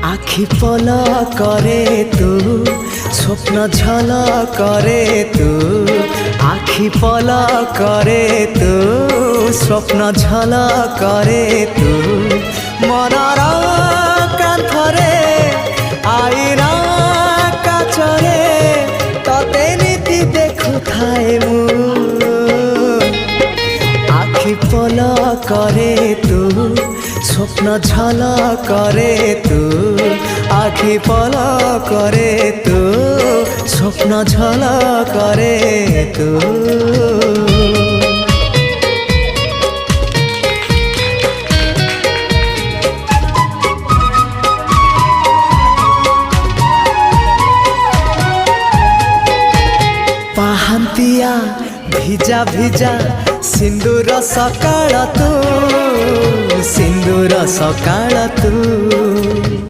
आखि पल करे तू स्वप्न झल करे तू आखि पल करे तू स्वप्न झल करे तू मनर कांथरे आईना काचरे तते नीति देखु थाए मु आखि पल करे तू स्वप्न झल करे तू आखि पल करे तू स्वप्न झल करे तू पाहांतिया भिजा भिजा सिंदूर सकाळ तू सिंदूर सकाळ तू।